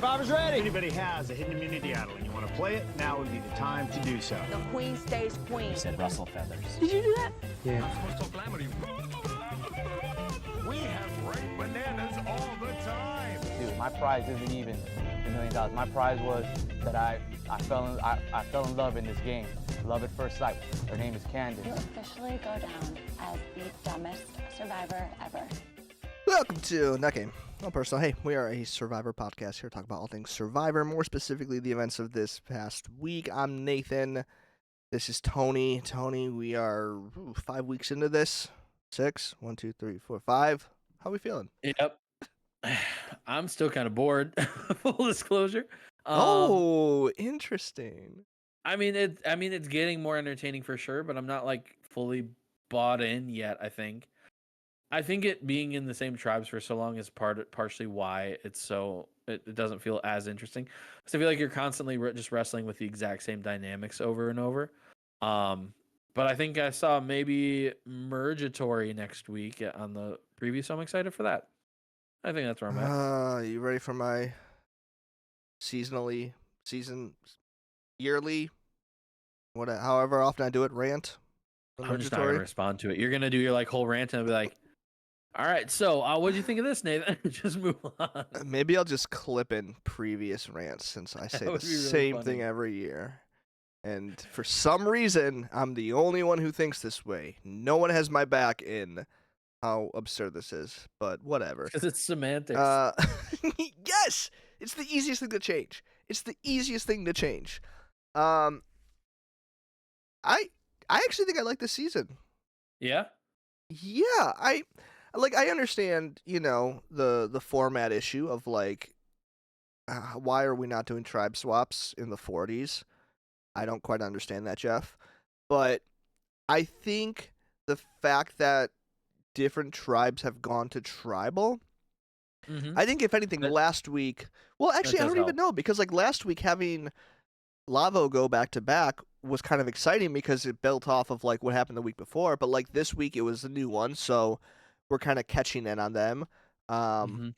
Survivor's ready. If anybody has a hidden immunity idol and you want to play it, now would be the time to do so. The queen stays queen. You said Russell Feathers. Did you do that? Yeah. We have ripe bananas all the time. Dude, my prize isn't even $1 million. My prize was that I fell in love in this game. Love at first sight. Her name is Candace. You officially go down as the dumbest survivor ever. Welcome to Nut Game. No personal. Hey, we are a Survivor podcast here to talk about all things Survivor, more specifically the events of this past week. I'm Nathan. This is Tony. Tony, we are 5 weeks into this. 6, 1, 2, 3, 4, 5. How are we feeling? Yep. I'm still kind of bored. Full disclosure. Interesting. I mean, it's getting more entertaining for sure, but I'm not like fully bought in yet. I think it being in the same tribes for so long is partially why it doesn't feel as interesting. So I feel like you're constantly just wrestling with the exact same dynamics over and over. But I think I saw maybe Mergatory next week on the preview, so I'm excited for that. I think that's where I'm at. You ready for my yearly, however often I do it, rant? I'm just not going to respond to it. You're going to do your whole rant and I'll be like, all right, so what did you think of this, Nathan? Just move on. Maybe I'll just clip in previous rants since I say the same thing every year. And for some reason, I'm the only one who thinks this way. No one has my back in how absurd this is, but whatever. Because it's semantics. Yes! It's the easiest thing to change. I actually think I like this season. Yeah? Yeah, I understand, the format issue of why are we not doing tribe swaps in the 40s? I don't quite understand that, Jeff. But I think the fact that different tribes have gone to tribal, I think if anything, last week, well, actually, I don't even know, because last week having Lavo go back to back was kind of exciting because it built off of what happened the week before, but this week it was a new one, so we're kind of catching in on them. And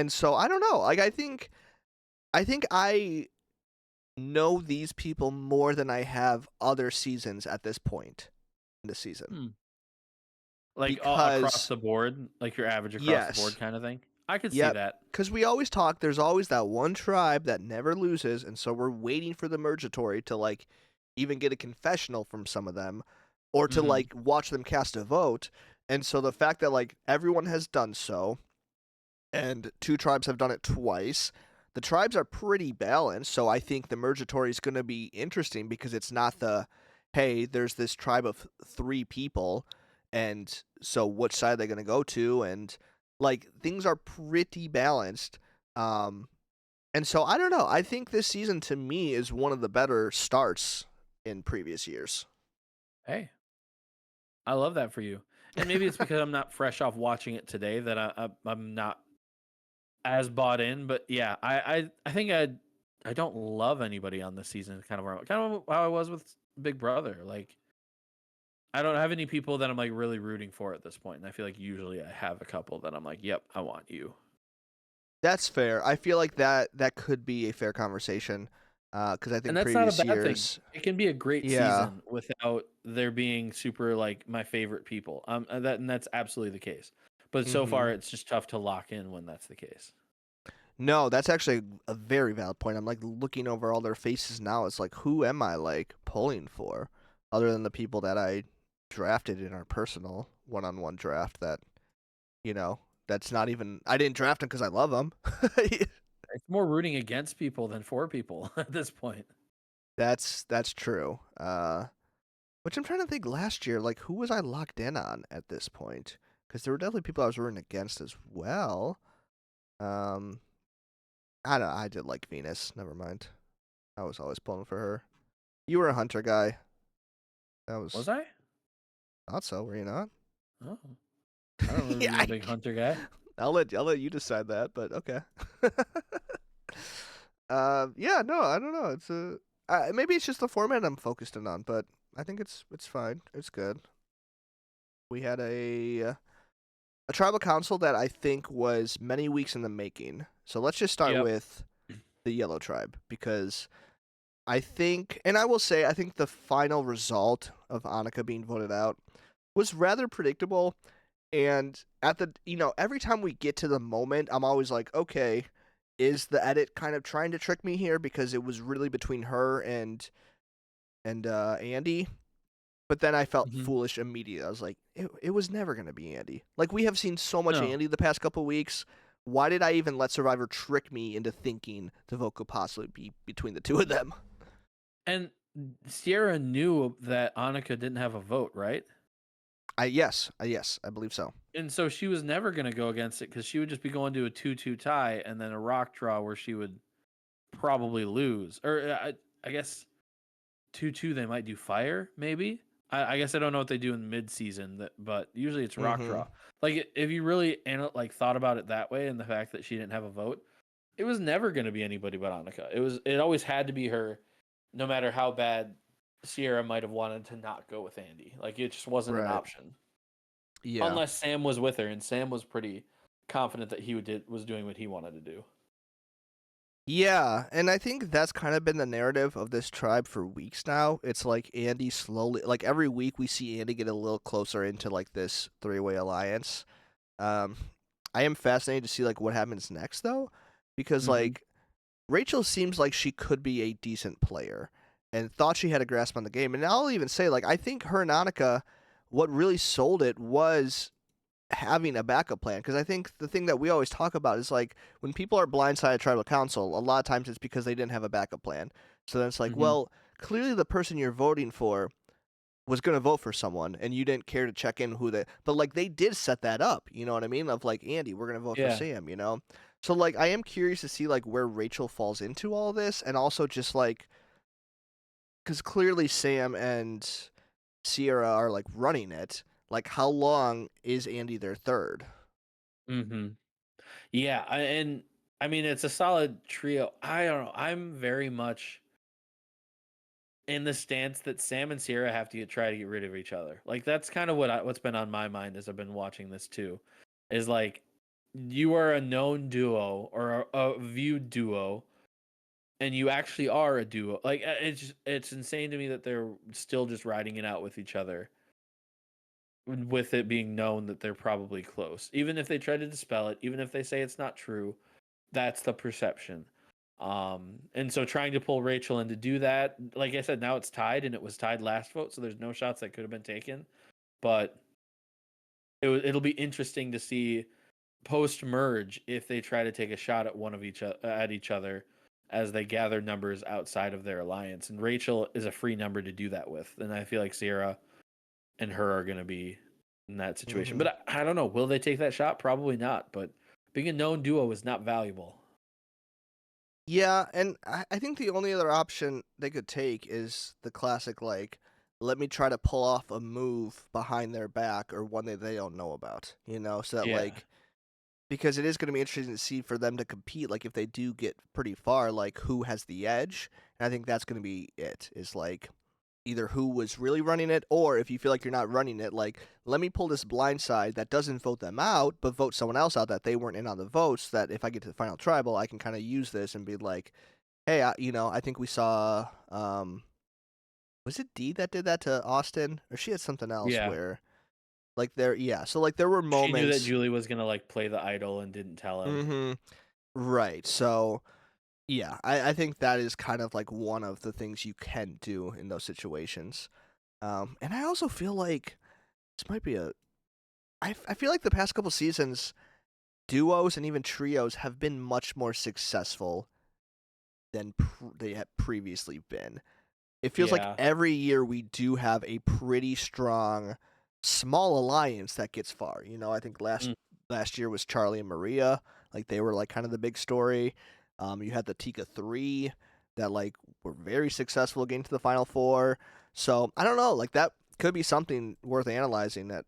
so I don't know. I think I know these people more than I have other seasons at this point in the season. Across the board, your average across the board kind of thing. I could see that. Because we always talk, there's always that one tribe that never loses, and so we're waiting for the Mergatory to even get a confessional from some of them, or to watch them cast a vote. And so the fact that everyone has done so, and 2 tribes have done it twice, the tribes are pretty balanced. So I think the Mergatory is going to be interesting because it's not hey, there's this tribe of 3 people, and so which side are they going to go to? And things are pretty balanced. And so I don't know. I think this season to me is one of the better starts in previous years. Hey, I love that for you. And maybe it's because I'm not fresh off watching it today that I'm not as bought in. But yeah, I think I don't love anybody on this season. Kind of how I was with Big Brother. I don't have any people that I'm really rooting for at this point. And I feel like usually I have a couple that I'm yep, I want you. That's fair. I feel like that could be a fair conversation. Because I think and that's previous not a bad years, thing. It can be a great season without there being super my favorite people. And that's absolutely the case. But so far, it's just tough to lock in when that's the case. No, that's actually a very valid point. I'm looking over all their faces now. It's who am I pulling for, other than the people that I drafted in our personal one-on-one draft? That that's not even. I didn't draft them because I love them. It's more rooting against people than for people at this point. That's true. Which I'm trying to think last year, who was I locked in on at this point? Because there were definitely people I was rooting against as well. I don't know. I did like Venus. Never mind. I was always pulling for her. You were a Hunter guy. Was I? Thought so. Were you not? Oh. I don't remember being a big Hunter guy. I'll let you decide that, but okay. Yeah, no, I don't know. It's maybe it's just the format I'm focused in on, but I think it's fine. It's good. We had a tribal council that I think was many weeks in the making. So let's just start Yep. with the Yellow Tribe because I think, and I will say, I think the final result of Annika being voted out was rather predictable. And at the, every time we get to the moment, I'm always like, okay, is the edit kind of trying to trick me here? Because it was really between her and Andy. But then I felt Mhm. foolish immediately. I was like, it was never going to be Andy. Like, we have seen so much No. Andy the past couple weeks. Why did I even let Survivor trick me into thinking the vote could possibly be between the two of them? And Sierra knew that Annika didn't have a vote, right? Yes, I believe so. And so she was never going to go against it because she would just be going to a 2-2 tie and then a rock draw where she would probably lose. Or I guess 2-2 they might do fire, maybe. I guess I don't know what they do in mid-season, but usually it's rock Mhm. draw. Like if you really thought about it that way and the fact that she didn't have a vote, it was never going to be anybody but Annika. It always had to be her, no matter how bad Sierra might have wanted to not go with Andy. Like it just wasn't an Right. option. Yeah. Unless Sam was with her, and Sam was pretty confident that he was doing what he wanted to do. Yeah, and I think that's kind of been the narrative of this tribe for weeks now. It's like Andy slowly, like every week we see Andy get a little closer into like this three-way alliance. Um, I am fascinated to see like what happens next though, because Mhm. like Rachel seems like she could be a decent player and thought she had a grasp on the game. And I'll even say like I think her and Annika, what really sold it was having a backup plan because I think the thing that we always talk about is like when people are blindsided tribal council, a lot of times it's because they didn't have a backup plan. So then it's like, Mhm. well, clearly the person you're voting for was going to vote for someone and you didn't care to check in who they, but like they did set that up, you know what I mean? Of like, Andy, we're going to vote for Yeah. Sam, you know? So like I am curious to see like where Rachel falls into all this and also just like, because clearly Sam and Sierra are like running it. Like, how long is Andy their third? Mhm. Yeah, and I mean it's a solid trio. I don't know. I'm very much in the stance that Sam and Sierra have to try to get rid of each other. Like that's kind of what's been on my mind as I've been watching this too. Is like you are a known duo or a viewed duo and you actually are a duo. Like it's insane to me that they're still just riding it out with each other, with it being known that they're probably close. Even if they try to dispel it, even if they say it's not true, that's the perception. And so trying to pull Rachel in to do that, like I said, now it's tied and it was tied last vote, so there's no shots that could have been taken. But it'll be interesting to see post merge if they try to take a shot at each other as they gather numbers outside of their alliance. And Rachel is a free number to do that with, and I feel like Sierra and her are going to be in that situation. Mhm. But I don't know. Will they take that shot? Probably not. But being a known duo is not valuable. Yeah, and I think the only other option they could take is the classic, like, let me try to pull off a move behind their back or one that they don't know about, you know? So that, Yeah. like, because it is going to be interesting to see for them to compete, like, if they do get pretty far, like, who has the edge. And I think that's going to be it, is like, either who was really running it, or if you feel like you're not running it, like, let me pull this blind side that doesn't vote them out, but vote someone else out that they weren't in on the votes, that if I get to the final tribal, I can kind of use this and be like, hey, I think we saw, was it Dee that did that to Austin? Or she had something else Yeah. where, like, so, like, there were She knew that moments. Julie was going to like play the idol and didn't tell him. Mm-hmm. Right. So, yeah, I think that is kind of like one of the things you can do in those situations. And I also feel like this might be I feel like the past couple seasons, duos and even trios have been much more successful than they had previously been. It feels like Yeah. every year we do have a pretty strong small alliance that gets far. You know, I think last year was Charlie and Maria. Like they were like kind of the big story. You had the Tika 3 that like were very successful getting to the final four. So I don't know, like that could be something worth analyzing that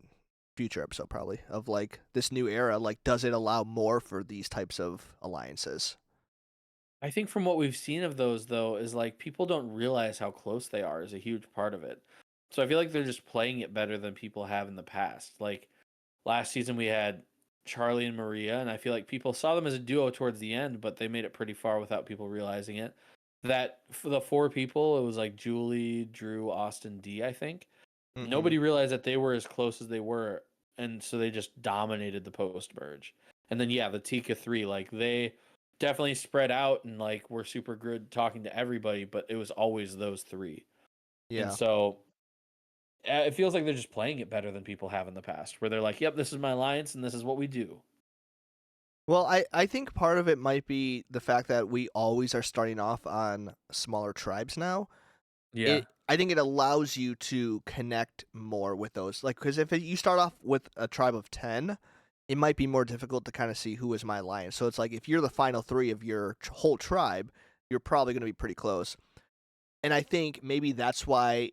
future episode probably of like this new era. Like, does it allow more for these types of alliances? I think from what we've seen of those though is like people don't realize how close they are is a huge part of it. So I feel like they're just playing it better than people have in the past. Like last season we had Charlie and Maria, and I feel like people saw them as a duo towards the end, but they made it pretty far without people realizing it. That for the 4 people, it was like Julie, Drew, Austin, D, I think. Mhm. Nobody realized that they were as close as they were, and so they just dominated the post merge. And then the Tika 3, like they definitely spread out and like were super good talking to everybody, but it was always those 3. Yeah. And so it feels like they're just playing it better than people have in the past, where they're like, "Yep, this is my alliance, and this is what we do." Well, I think part of it might be the fact that we always are starting off on smaller tribes now. Yeah, I think it allows you to connect more with those. Like, because if you start off with a tribe of 10, it might be more difficult to kind of see who is my alliance. So it's like if you're the final 3 of your whole tribe, you're probably going to be pretty close. And I think maybe that's why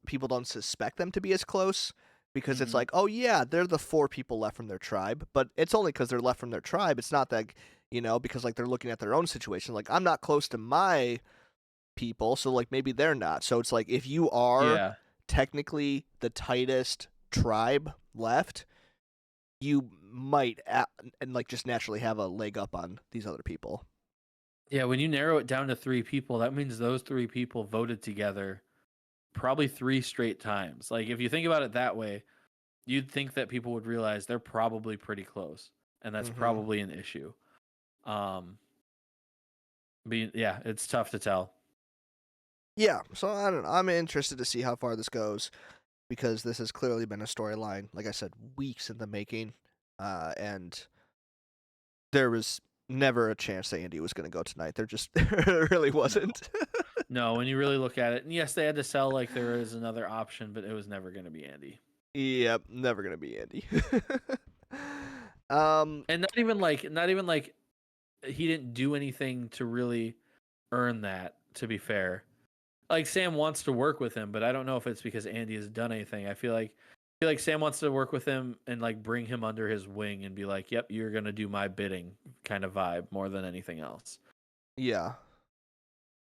people don't suspect them to be as close, because it's Mhm. like, oh yeah, they're the 4 people left from their tribe, but it's only because they're left from their tribe. It's not that, because like they're looking at their own situation. Like, I'm not close to my people, so like maybe they're not. So it's like if you are yeah. technically the tightest tribe left, you might and like just naturally have a leg up on these other people. Yeah, when you narrow it down to 3 people, that means those 3 people voted together probably 3 straight times. Like if you think about it that way, you'd think that people would realize they're probably pretty close, and that's Mhm. probably an issue. But yeah, it's tough to tell. Yeah, so I don't know. I'm interested to see how far this goes, because this has clearly been a storyline, like I said, weeks in the making, and there was never a chance that Andy was going to go tonight. There just there really wasn't. No, when you really look at it, and yes, they had to sell like there is another option, but it was never going to be Andy. Yep, never going to be Andy. And not even like he didn't do anything to really earn that, to be fair. Like Sam wants to work with him, but I don't know if it's because Andy has done anything. I feel like Sam wants to work with him and like bring him under his wing and be like, "Yep, you're going to do my bidding," kind of vibe more than anything else. Yeah.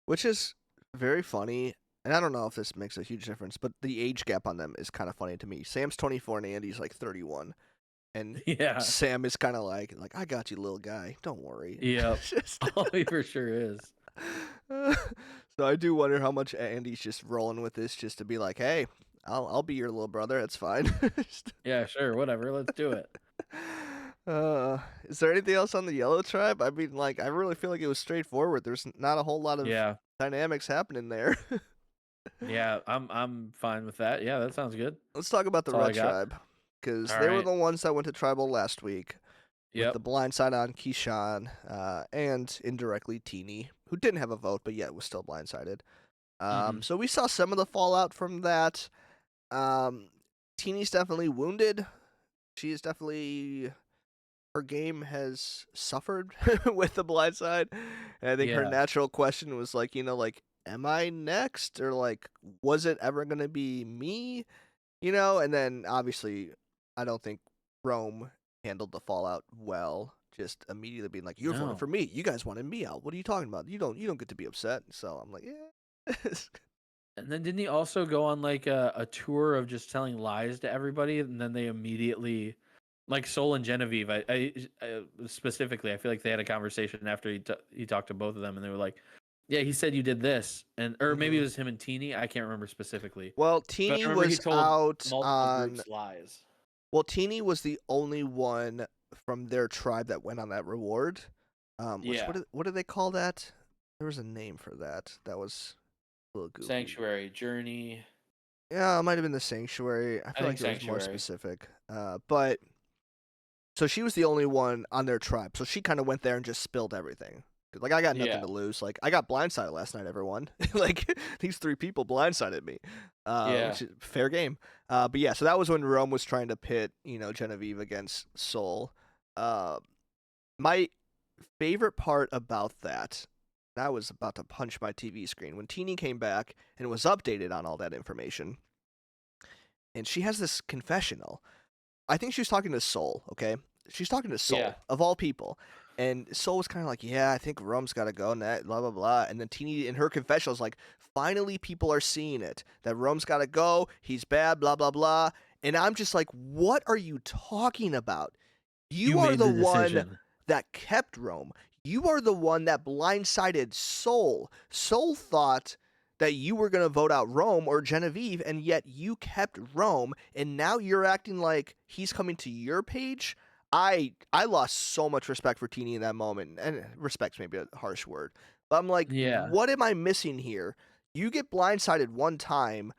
Which is very funny. And I don't know if this makes a huge difference, but the age gap on them is kind of funny to me. Sam's 24 and Andy's like 31. And Yeah. Sam is kind of like, I got you, little guy. Don't worry. Yep. Just- Oh, he for sure is. So I do wonder how much Andy's just rolling with this, just to be like, hey, I'll be your little brother. It's fine. Yeah, sure, whatever. Let's do it. Is there anything else on the Yellow Tribe? I mean, like, I really feel like it was straightforward. There's not a whole lot of Yeah. dynamics happening there. Yeah, I'm fine with that. Yeah, that sounds good. Let's talk about the That's all I Red got. Tribe, because All they were right. the ones that went to Tribal last week. With Yep. the blind side on Keyshawn, and indirectly Teeny, who didn't have a vote, but yet was still blindsided. So we saw some of the fallout from that. Teeny's definitely wounded. She is definitely, her game has suffered with the blind side. And I think her Yeah. natural question was like, am I next? Or like, was it ever going to be me? And then obviously, I don't think Rome handled the fallout well. Just immediately being like, "You're voting No. for me. You guys wanted me out. What are you talking about? You don't get to be upset." So I'm like, yeah. And then didn't he also go on like a tour of just telling lies to everybody, and then they immediately, like Sol and Genevieve, I specifically, I feel like they had a conversation after he talked to both of them, and they were like, "Yeah, he said you did this," or maybe it was him and Teeny. I can't remember specifically. Well, But I Teeny remember he was told out multiple on. groups lies. Well, Teeny was the only one from their tribe that went on that reward. Which, Yeah. what did they call that? There was a name for that. That was a little goofy. Sanctuary, Journey. Yeah, it might have been the Sanctuary. I feel like think it was more Sanctuary. specific. But so she was the only one on their tribe. So she kind of went there and just spilled everything. 'Cause, like, I got nothing Yeah. to lose. Like, I got blindsided last night, everyone. Like, these 3 people blindsided me. Yeah. Which is fair game. But yeah, so that was when Rome was trying to pit, Genevieve against Sol. My favorite part about that, I was about to punch my TV screen, when Teeny came back and was updated on all that information. And she has this confessional. I think she was talking to Sol, okay? She's talking to Sol, Yeah. of all people. And Sol was kind of like, yeah, I think Rome's got to go, and that, blah, blah, blah. And then Teeny, in her confessional, was like, finally people are seeing it, that Rome's got to go, he's bad, blah, blah, blah. And I'm just like, what are you talking about? You are made the the one decision. that kept Rome. You are the one that blindsided Soul. Soul thought that you were going to vote out Rome or Genevieve, and yet you kept Rome, and now you're acting like he's coming to your page. I lost so much respect for Teeny in that moment, and respect's maybe a harsh word, but I'm like, Yeah. what am I missing here? You get blindsided one time,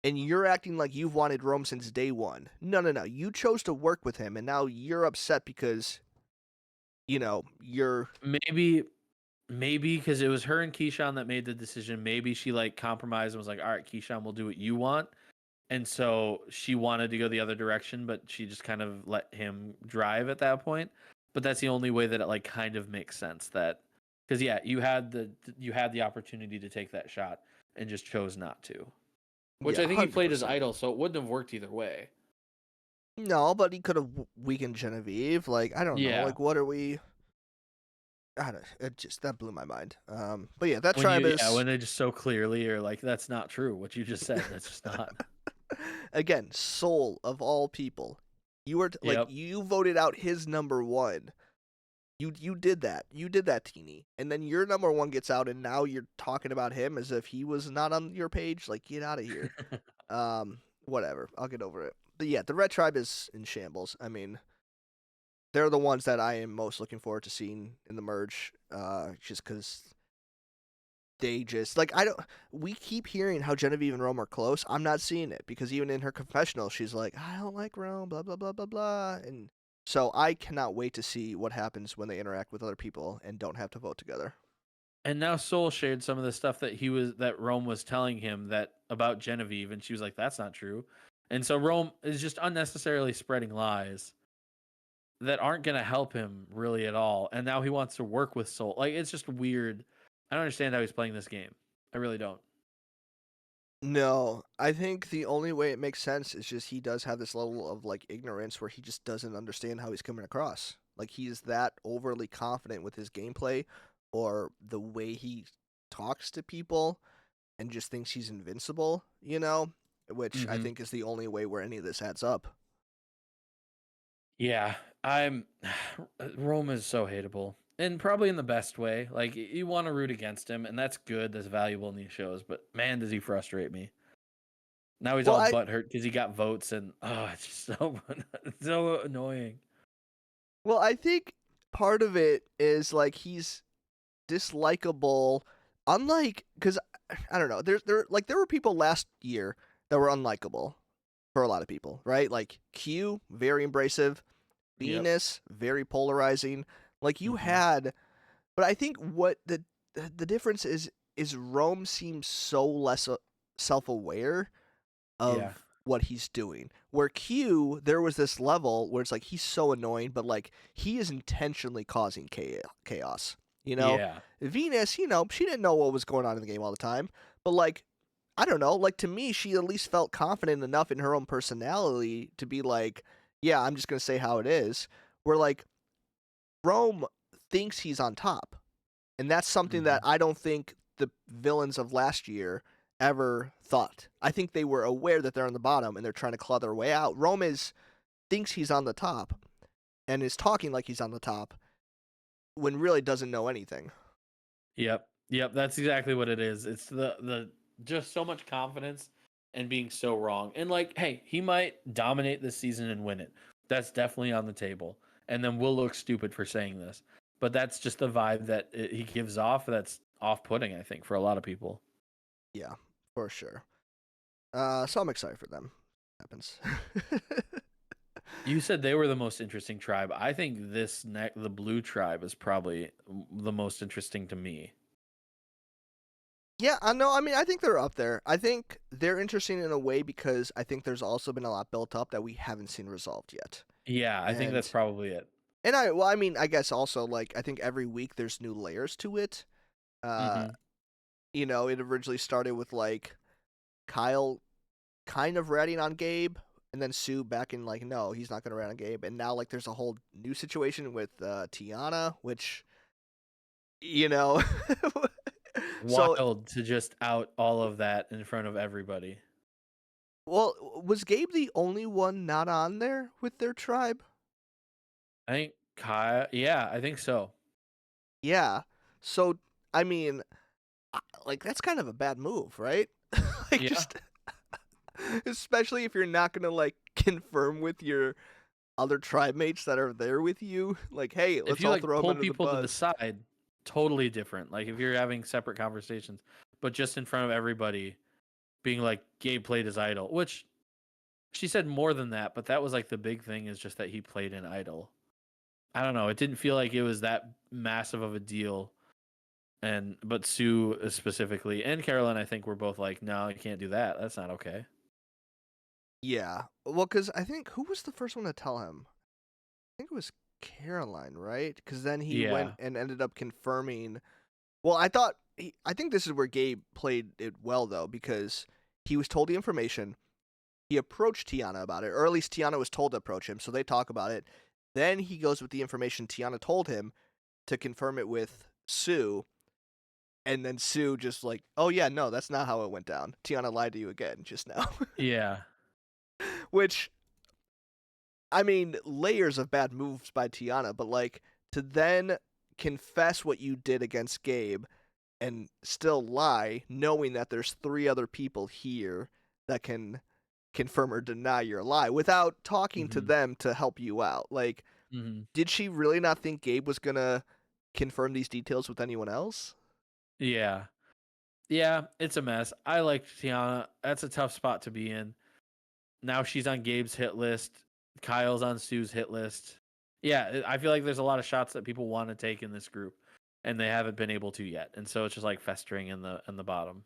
and you're acting like you've wanted Rome since day one. No. You chose to work with him, and now you're upset because, you're. Maybe because it was her and Keyshawn that made the decision. Maybe she like compromised and was like, "All right, Keyshawn, we'll do what you want." And so she wanted to go the other direction, but she just kind of let him drive at that point. But that's the only way that it like kind of makes sense. That because yeah, you had the opportunity to take that shot and just chose not to. Which Yeah, I think he played his 100%. idol, so it wouldn't have worked either way. No, but he could have weakened Genevieve. Like, I don't know. Yeah. Like, what are we? I don't. It just that blew my mind. But yeah, that When tribe you is when they just so clearly are like, that's not true. What you just said, that's just not. again, Soul of all people. You were like Yep. you voted out his number one. You did that. You did that, Teeny. And then your number one gets out, and now you're talking about him as if he was not on your page. Like, get out of here. Whatever. I'll get over it. But yeah, the Red Tribe is in shambles. I mean, they're the ones that I am most looking forward to seeing in the merge. Just because they just like I don't. We keep hearing how Genevieve and Rome are close. I'm not seeing it because even in her confessional, she's like, I don't like Rome. Blah blah blah blah blah. And so I cannot wait to see what happens when they interact with other people and don't have to vote together. And now Soul shared some of the stuff that Rome was telling him that about Genevieve, and she was like, "That's not true." And so Rome is just unnecessarily spreading lies that aren't going to help him really at all. And now he wants to work with Soul. Like it's just weird. I don't understand how he's playing this game. I really don't. No, I think the only way it makes sense is just he does have this level of like ignorance where he just doesn't understand how he's coming across. Like he's that overly confident with his gameplay or the way he talks to people and just thinks he's invincible, which I Mhm. think is the only way where any of this adds up. Yeah, I'm. Rome is so hateable, and probably in the best way. Like you want to root against him, and that's good. That's valuable in these shows. But man, does he frustrate me. Now he's Well, all I butthurt because he got votes, and it's just so so annoying. well, I think part of it is like he's dislikable unlike cuz I don't know. There were people last year that were unlikable for a lot of people, right? Like Q, very abrasive, Yep. Venus, very polarizing. Like you Mhm. had, but I think what the difference is Rome seems so less self-aware Yeah. of what he's doing. Where Q, there was this level where it's like he's so annoying, but like he is intentionally causing chaos. Yeah. Venus, she didn't know what was going on in the game all the time, but like I don't know, like to me, she at least felt confident enough in her own personality to be like, yeah, I'm just gonna say how it is. Where like Rome thinks he's on top. And that's something that Mhm. I don't think the villains of last year ever thought. I think they were aware that they're on the bottom and they're trying to claw their way out. Rome thinks he's on the top and is talking like he's on the top when really doesn't know anything. Yep. Yep. That's exactly what it is. It's the just so much confidence and being so wrong. And like, hey, he might dominate this season and win it. That's definitely on the table. And then we'll look stupid for saying this. But that's just the vibe that he gives off. That's off-putting, I think, for a lot of people. Yeah, for sure. So I'm excited for them. Happens. You said they were the most interesting tribe. I think the blue tribe is probably the most interesting to me. Yeah, I know. I mean, I think they're up there. I think they're interesting in a way because I think there's also been a lot built up that we haven't seen resolved yet. Yeah, I think that's And probably it. I mean, I guess also like I think every week there's new layers to it. Uh, Hmm. it originally started with like Kyle kind of ratting on Gabe, and then Sue back in like, no, he's not gonna rat on Gabe, and now like there's a whole new situation with Tiana, which you know, so Wild to just out all of that in front of everybody. well, was Gabe the only one not on there with their tribe? I think Kyle. Yeah, I think so. Yeah. So I mean, like that's kind of a bad move, right? Like Yeah. just especially if you're not gonna like confirm with your other tribe mates that are there with you. Like, hey, If let's you all like throw them pull under the people to the bus. side, totally different. Like if you're having separate conversations, but just in front of everybody, being like, Gabe played his idol, which she said more than that, but that was like the big thing is just that he played an idol. I don't know. It didn't feel like it was that massive of a deal. But Sue specifically and Carolyn, I think, were both like, no, you can't do that. That's not okay. Yeah. Well, because I think who was the first one to tell him? I think it was Caroline, right? Because then he went Yeah. and ended up confirming. Well, I think this is where Gabe played it well though, because he was told the information. He approached Tiana about it, or at least Tiana was told to approach him, so they talk about it. Then he goes with the information Tiana told him to confirm it with Sue, and then Sue just like, oh yeah, no, that's not how it went down. Tiana lied to you again just now. Yeah. Which, I mean, layers of bad moves by Tiana, but like to then confess what you did against Gabe and still lie, knowing that there's 3 other people here that can confirm or deny your lie without talking to Mhm. them to help you out. Like, Hmm. did she really not think Gabe was gonna confirm these details with anyone else? Yeah. Yeah. It's a mess. I like Tiana. That's a tough spot to be in. Now she's on Gabe's hit list. Kyle's on Sue's hit list. Yeah, I feel like there's a lot of shots that people want to take in this group, and they haven't been able to yet. And so it's just like festering in the bottom.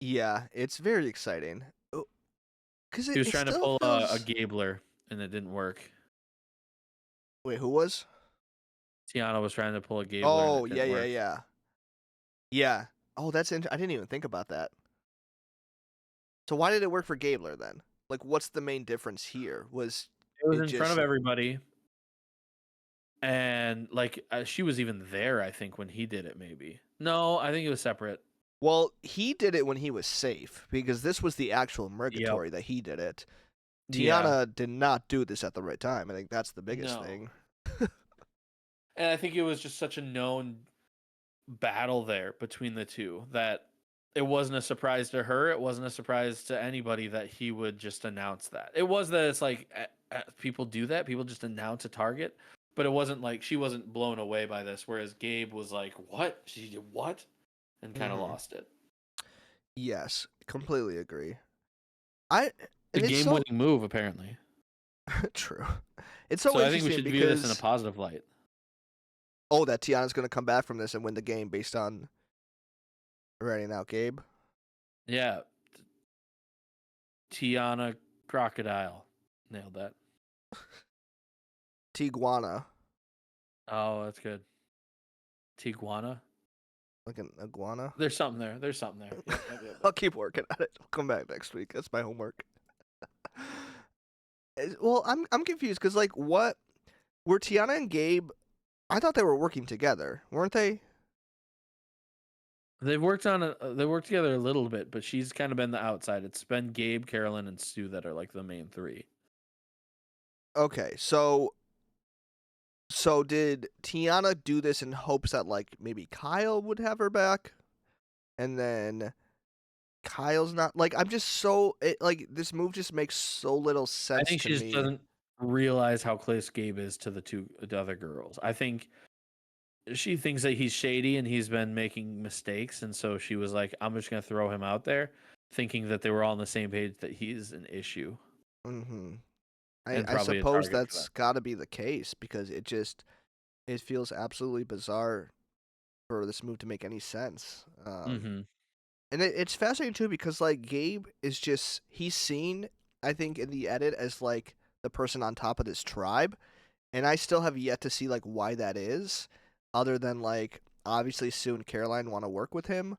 Yeah, it's very exciting. Because He was it trying to still pull a feels. Gabler, and it didn't work. Wait, who was? Tiana was trying to pull a Gabler, and Oh, it yeah, didn't yeah, work. yeah. Yeah. Oh, that's I didn't even think about that. So why did it work for Gabler then? Like, what's the main difference here? Was It was it in front of just everybody, and like she was even there. I think when he did it, maybe. No, I think it was separate. well, he did it when he was safe because this was the actual Yep. Murgatory that he did it. Yeah. Tiana did not do this at the right time. I think that's the biggest No. thing. And I think it was just such a known battle there between the two that it wasn't a surprise to her. It wasn't a surprise to anybody that he would just announce that. It was that it's like people do that. People just announce a target, but it wasn't like she wasn't blown away by this. Whereas Gabe was like, "What? She did what?" and kind of Mhm. lost it. Yes, completely agree. The And it's so game-winning move, apparently. true. It's so So I think we interesting should view this in a because positive light. that Tiana's gonna come back from this and win the game based on writing out Gabe. Yeah, Tiana Crocodile nailed that. Tiguana, Oh, that's good. Tiguana. like an iguana. There's something there. There's something there. Yep. I'll keep working at it. I'll come back next week. That's my homework. Well, I'm confused because like what were Tiana and Gabe? I thought they were working together, weren't they? They've worked on they worked together a little bit, but she's kind of been the outside. It's been Gabe, Carolyn, and Stu that are like the main 3. Okay, so did Tiana do this in hopes that like maybe Kyle would have her back, and then Kyle's not like I'm just so like this move just makes so little I sense think to she just me. doesn't realize how close Gabe is to the other girls. I think she thinks that he's shady and he's been making mistakes, and so she was like, "I'm just gonna throw him out there," thinking that they were all on the same page that he's an issue Mm-hmm. and I probably a suppose target for that's them. got to be the case because it feels absolutely bizarre for this move to make any sense. Mm-hmm. And it's fascinating too because like Gabe is just he's seen I think in the edit as like the person on top of this tribe, and I still have yet to see like why that is, other than like obviously Sue and Caroline want to work with him,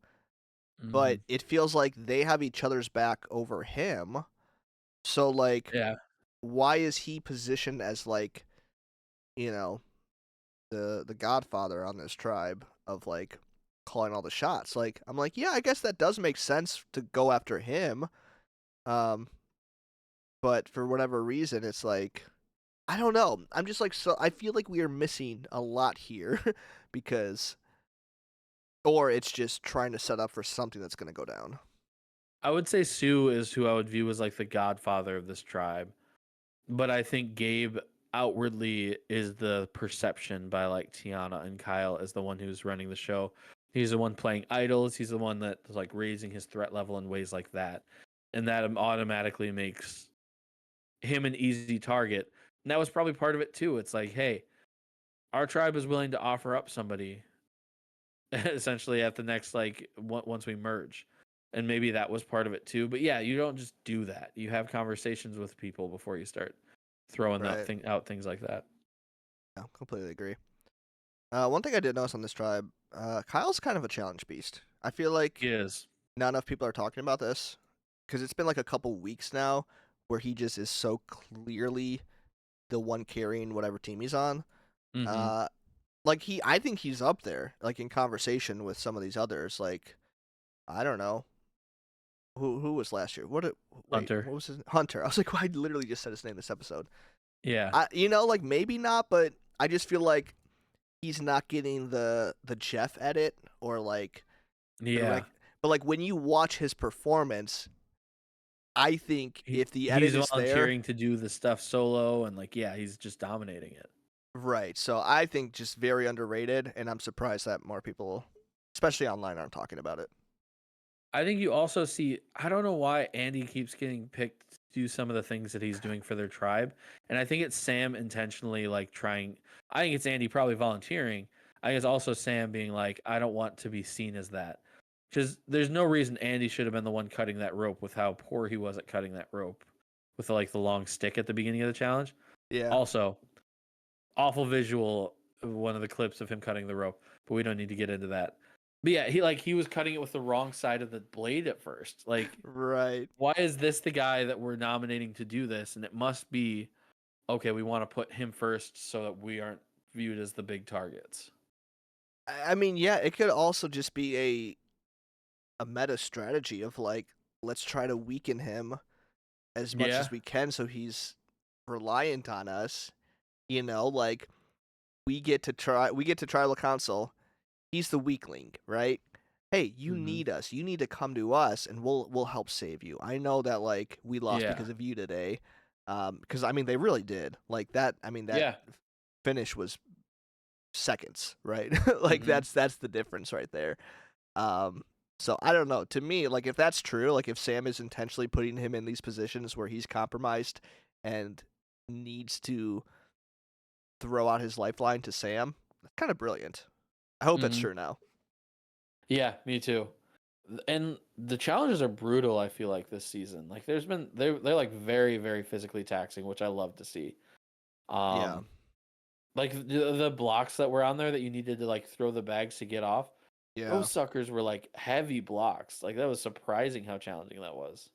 Mm-hmm. but it feels like they have each other's back over him. So like, Yeah. why is he positioned as like, you know, the godfather on this tribe of like calling all the shots? Like, I'm like, yeah, I guess that does make sense to go after him. Um, but for whatever reason, it's like I don't know. I'm just like, so I feel like we are missing a lot here because, or it's just trying to set up for something that's going to go down. I would say Sue is who I would view as like the godfather of this tribe, but I think Gabe outwardly is the perception by like Tiana and Kyle as the one who's running the show. He's the one playing idols. He's the one that's like raising his threat level in ways like that, and that automatically makes him an easy target. And that was probably part of it too. It's like, hey, our tribe is willing to offer up somebody essentially at the next like once we merge, and maybe that was part of it too. But yeah, you don't just do that. You have conversations with people before you start throwing Right. out things like that. Yeah, completely agree. One thing I did notice on this tribe, Kyle's kind of a challenge beast. I feel like Is not enough people are talking about this because it's been like a couple weeks now where he just is so clearly the one carrying whatever team he's on. mm-hmm. Like I think he's up there, like in conversation with some of these others. Like, I don't know, who was last year? Hunter. What was his Hunter? I was like, well, I literally just said his name this episode. Yeah. Like maybe not, but I just feel like he's not getting the Jeff edit or like Yeah. like, but like when you watch his performance, I think if the edit he's is there, volunteering to do the stuff solo, and like, yeah, he's just dominating it. right? So I think just very underrated, and I'm surprised that more people, especially online, aren't talking about it. I think you also see, I don't know why Andy keeps getting picked to do some of the things that he's doing for their tribe. And I think it's Sam intentionally like trying, I think it's Andy probably volunteering. I think it's also Sam being like, I don't want to be seen as that. Because there's no reason Andy should have been the one cutting that rope with how poor he was at cutting that rope with like the long stick at the beginning of the challenge. Yeah. Also, awful visual of one of the clips of him cutting the rope, but we don't need to get into that. But yeah, he was cutting it with the wrong side of the blade at first. Like, Right. why is this the guy that we're nominating to do this? And it must be okay. We want to put him first so that we aren't viewed as the big targets. I mean, yeah, it could also just be a meta strategy of like, let's try to weaken him as much Yeah. as we can so he's reliant on us. Like we get to tribal council. He's the weakling, right? Hey, you Mhm. need us. You need to come to us, and we'll help save you. I know that like we lost Yeah. because of you today, because I mean they really did. Like that. I mean that Yeah. finish was seconds, right? Like Mhm. that's the difference right there. So I don't know. To me, like if that's true, like if Sam is intentionally putting him in these positions where he's compromised and needs to throw out his lifeline to Sam, that's kind of brilliant. I hope that's Mhm. true now. Yeah, me too. And the challenges are brutal, I feel like, this season. Like there's been they're like very, very physically taxing, which I love to see. Yeah. Like the blocks that were on there that you needed to like throw the bags to get off. Yeah. Those suckers were like heavy blocks. Like that was surprising how challenging that was.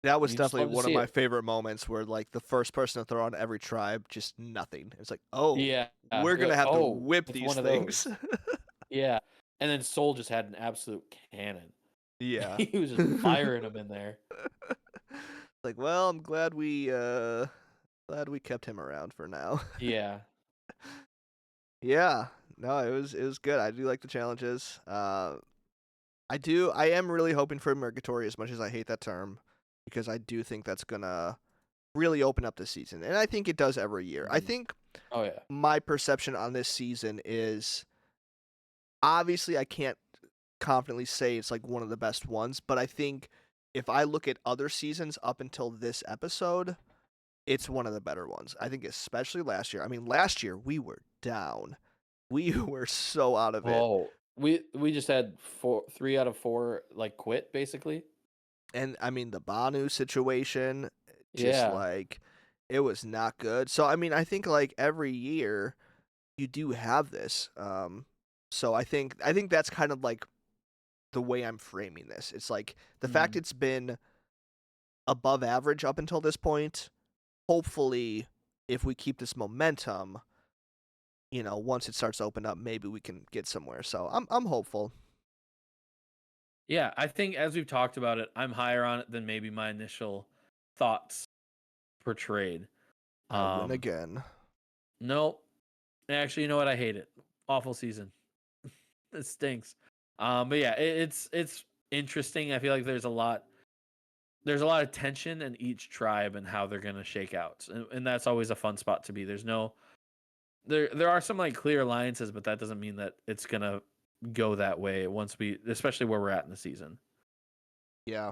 That was You just definitely love to one of see my it. favorite moments where like the first person to throw on every tribe, just nothing. It's like, oh, Yeah. we're You're gonna like, have to oh, whip it's these one of things. those. Yeah. And then Soul just had an absolute cannon. Yeah. He was just firing them in there. Like, well, I'm glad we kept him around for now. Yeah. Yeah. No, it was good. I do like the challenges. I am really hoping for Murgatory as much as I hate that term, because I do think that's gonna really open up this season. And I think it does every year. I Mhm. think Oh yeah. my perception on this season is, obviously I can't confidently say it's like one of the best ones, but I think if I look at other seasons up until this episode, it's one of the better ones. I think especially last year. I mean, last year we were down. We were so out of it. Whoa. We just had 3 out of 4 like quit basically. And I mean, the Banu situation, just Yeah. like, it was not good. So I mean, I think like every year you do have this. So I think that's kind of like the way I'm framing this. It's like the fact Mhm. it's been above average up until this point. Hopefully, if we keep this momentum, once it starts to open up, maybe we can get somewhere. So I'm hopeful. Yeah, I think as we've talked about it, I'm higher on it than maybe my initial thoughts portrayed. I win again. Nope. Actually, you know what? I hate it. Awful season. It stinks. But yeah, it's interesting. I feel like there's a lot of tension in each tribe and how they're gonna shake out, and that's always a fun spot to be. There are some like clear alliances, but that doesn't mean that it's gonna go that way especially where we're at in the season. Yeah.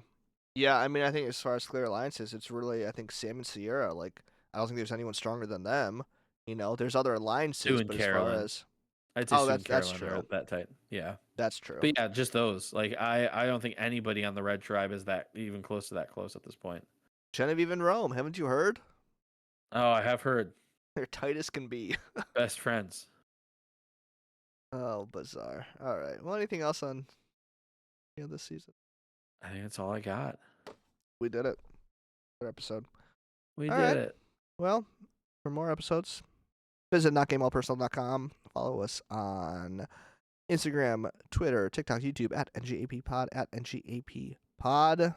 Yeah, I mean, I think as far as clear alliances, it's really, I think, Sam and Sierra. Like, I don't think there's anyone stronger than them. You know, there's other alliances, Sue and but Carolyn. as far as... I'd say Oh, Sue and that's Carolyn are true. that tight. Yeah. That's true. But yeah, just those. Like I don't think anybody on the red tribe is that even close to that close at this point. Genevieve and Rome, haven't you heard? Oh, I have heard. They're tight as can be. Best friends. Oh, bizarre. All right. Well, anything else on this season? I think that's all I got. We did it. Good episode. We All did right. it. Well, for more episodes, visit notgameallpersonal.com. Follow us on Instagram, Twitter, TikTok, YouTube at NGAPpod, at NGAPpod.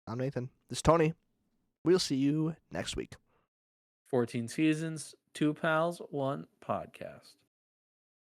I'm Nathan. This is Tony. We'll see you next week. 14 seasons, 2 pals, 1 podcast.